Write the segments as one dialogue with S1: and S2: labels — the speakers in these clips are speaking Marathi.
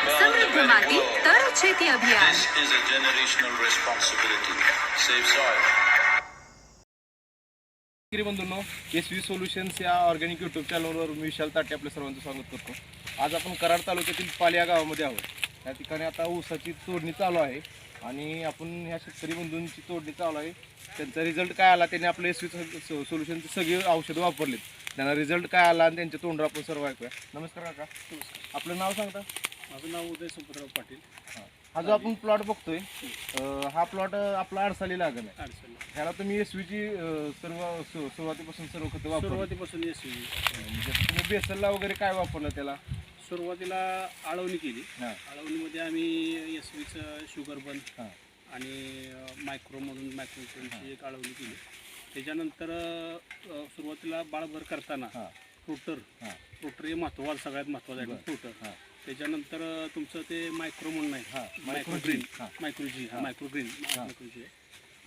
S1: समृद्ध माती तर शेती अभियान.
S2: This is a generational responsibility. Save soil.
S3: बंधूंनो, SV solutions या ऑर्गॅनिक यूट्यूब चॅनलवर मी विशाल ताटे आपल्या सर्वांचं स्वागत करतो. आज आपण कराड तालुक्यातील पाल या गावामध्ये आहोत. या ठिकाणी आता ऊसाची तोडणी चालू आहे आणि आपण ह्या शेतकरी बंधूंची तोडणी चालू आहे. त्यांचा रिझल्ट काय आला, त्यांनी आपले SV सोल्युशनची सगळी औषधं वापरलीत, त्यांना रिझल्ट काय आला आणि त्यांच्या तोंडावर आपण सर्व ऐकूया. नमस्कार काका, आपलं नाव सांगता?
S4: माझं नाव उदय संपतराव पाटील.
S3: हा जो आपण प्लॉट बघतोय, हा प्लॉट आपला अडसाली लागण आहे.
S4: अडचण
S3: ह्याला तुम्ही एसवीची सुरुवातीपासून सर्व खतं वापरली.
S4: सुरुवातीपासून एसवी
S3: म्हणजे तुम्ही बेसलला वगैरे काय वापरलं त्याला?
S4: सुरुवातीला आळवणी केली.
S3: हां
S4: आळवणीमध्ये आम्ही एसवीचं शुगर बन
S3: हां
S4: आणि मायक्रोची एक आळवणी केली. त्याच्यानंतर सुरुवातीला बाळभर करताना
S3: हां
S4: फ्रुटर हे महत्त्वाचं, सगळ्यात महत्त्वाचं आहे फ्रुटर.
S3: हां
S4: त्याच्यानंतर तुमचं ते मायक्रो म्हणून आहे,
S3: मायक्रोग्रीन.
S4: मायक्रोजी आहे.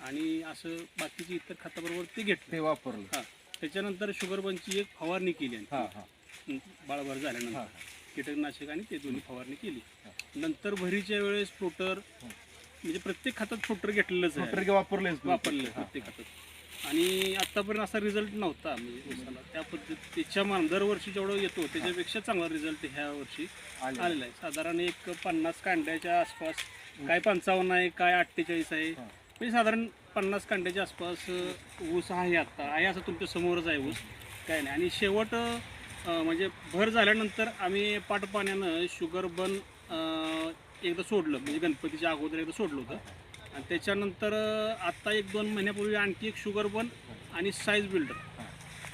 S4: आणि असं बाकीची इतर खताबरोबर ते घेतलं,
S3: ते वापरलं.
S4: हां. त्याच्यानंतर शुगर बनची एक फवारणी केली
S3: हां हां
S4: बाळभर झाल्यानंतर,
S3: हां
S4: कीटकनाशक आणि ते दोन्ही फवारणी केली. नंतर भरीच्या वेळेस फ्रुटर, म्हणजे प्रत्येक खतात फ्रुटर घेतलेलंच आहे,
S3: वापरलेच
S4: वापरलेलं प्रत्येक खतात. आणि आतापर्यंत असा रिझल्ट नव्हता म्हणजे ऊसाला त्या पद्धतीच्या दरवर्षी जेवढं येतो त्याच्यापेक्षा चांगला रिझल्ट ह्या वर्षी आलेला आहे. साधारण एक 50 कांड्याच्या आसपास, काय 55 आहे, काय 48 आहे, म्हणजे साधारण 50 कांड्याच्या आसपास ऊस आहे. आता आहे असं तुमच्या समोरच आहे ऊस, काय नाही. आणि शेवट म्हणजे भर झाल्यानंतर आम्ही पाटपाण्यानं शुगर बन एकदा सोडलं, म्हणजे गणपतीच्या अगोदर एकदा सोडलं होतं. आणि त्याच्यानंतर आत्ता 1-2 महिन्यापूर्वी आणखी एक शुगर बन आणि साईज बिल्डर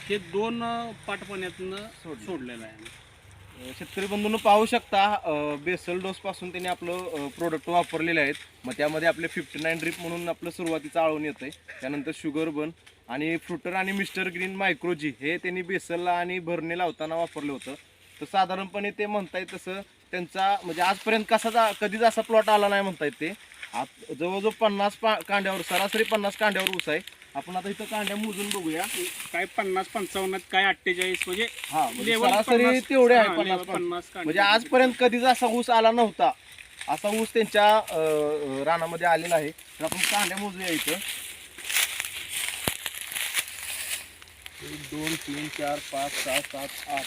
S4: हे 2 पाटपाण्यातनं सोडलेलं आहे.
S3: शेतकरी बंधूंनो पाहू शकता, बेसल डोसपासून त्यांनी आपलं प्रोडक्ट वापरलेले आहेत. मग त्यामध्ये आपले 59 ड्रिप म्हणून आपलं सुरुवातीचं आळवण येतं आहे. त्यानंतर शुगर बन आणि फ्रुटर आणि मिस्टर ग्रीन मायक्रोजी हे त्यांनी बेसलला आणि भरणे लावताना वापरलं होतं. तर साधारणपणे ते म्हणतायत तसं त्यांचा म्हणजे आजपर्यंत कधीच असा प्लॉट आला नाही म्हणतायत ते. जवळजवळ 50 कांड्यावर, सरासरी 50 कांड्यावर ऊस आहे. आपण आता इथं कांड्या मोजून बघूया,
S4: काय 50-55, काय 48, म्हणजे
S3: सरासरी तेवढे आहे 50. म्हणजे आजपर्यंत कधीच असा ऊस आला नव्हता. असा ऊस त्यांच्या रानामध्ये आलेला आहे. तर आपण कांड्या मोजूया इथं. 1 2 3 4 5 6 7 8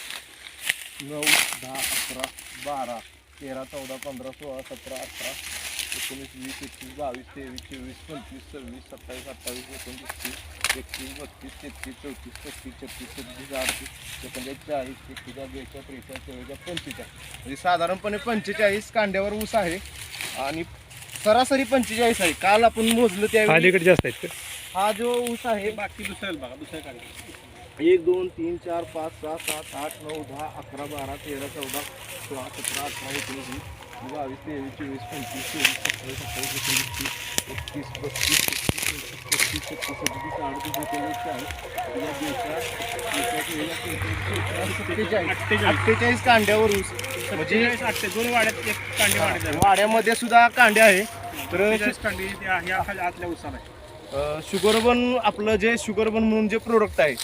S3: 9 10 11 12 13 14 15 16 17 18 19 20 21 22 23 24 25 26 27 28 29 30 31 32 33 34 35 36 37 38 39 40 41 42 43 44 45 म्हणजे साधारणपणे 45 कांड्यावर ऊस आहे. आणि सरासरी 45 आहे. काल आपण मोजलं त्यावेळी
S4: जास्त आहेत.
S3: हा जो ऊस आहे,
S4: बाकी दुसऱ्या कांड्या
S3: 1 2 3 4 5 6 7 8 9 10 11 12 13 14 16 17 18 19 20 22 23 24 25 26 27 28 29 30 48 कांड्यावर ऊस, म्हणजे
S4: 2 वाड्यात एक कांडी
S3: वाड्यामध्ये सुद्धा कांडे आहे. तर
S4: कांडी ह्या आतल्या ऊसाला आहे.
S3: शुगर बन आपलं जे शुगर बन म्हणून जे प्रोडक्ट आहे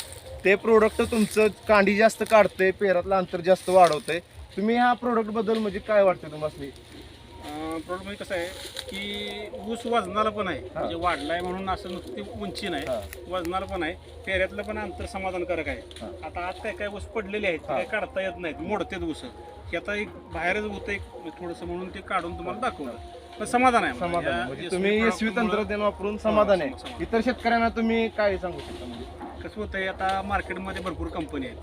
S3: ते प्रोडक्ट तुमचं कांडी जास्त काढतंय, पेरातलं अंतर जास्त वाढवतंय. तुम्ही ह्या प्रोडक्ट बद्दल म्हणजे काय वाटतं तुम्हाला?
S4: प्रॉब्लेम म्हणजे कसं आहे की ऊस वजनाला पण आहे, म्हणजे वाढलाय म्हणून असं नुसती उंची नाही, वजनाला पण आहे, पेऱ्यातलं पण अंतर समाधानकारक आहे. आता आज काय ऊस पडलेले आहेत, काय काढता येत नाहीत, मोडतेत ऊस. हे आता एक बाहेरच होतं एक थोडंसं, म्हणून ते काढून तुम्हाला दाखवलं. पण समाधान आहे,
S3: म्हणजे तुम्ही एसवी तंत्रज्ञान वापरून समाधान आहे. इतर शेतकऱ्यांना तुम्ही काय सांगू शकता? म्हणजे
S4: कसं होतंय, आता मार्केटमध्ये भरपूर कंपनी आहेत,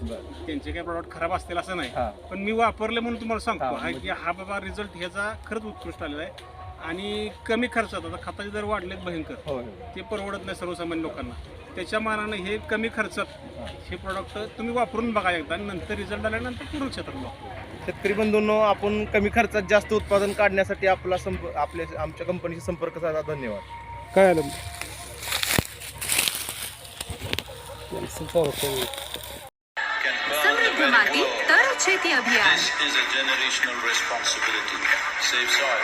S4: त्यांचे काही प्रॉडक्ट खराब असतील असं नाही, पण मी वापरले म्हणून तुम्हाला सांगतो की हा बाबा रिझल्ट ह्याचा खरंच उत्कृष्ट आलेला आहे. आणि कमी खर्चात, आता खताचे दर वाढलेत भयंकर, ते परवडत नाही सर्वसामान्य लोकांना. त्याच्या मानानं हे कमी खर्चात हे प्रॉडक्ट तुम्ही वापरून बघा एकदा, आणि नंतर रिझल्ट आल्यानंतर पूर्ण क्षेत्रात वापरू.
S3: शेतकरी बंधूंनो, आपण कमी खर्चात जास्त उत्पादन काढण्यासाठी आमच्या कंपनीशी संपर्क साधा. धन्यवाद.
S4: काय आलं
S1: समृद्ध माती तर शेती अभियान.
S2: This is a generational responsibility. Save soil.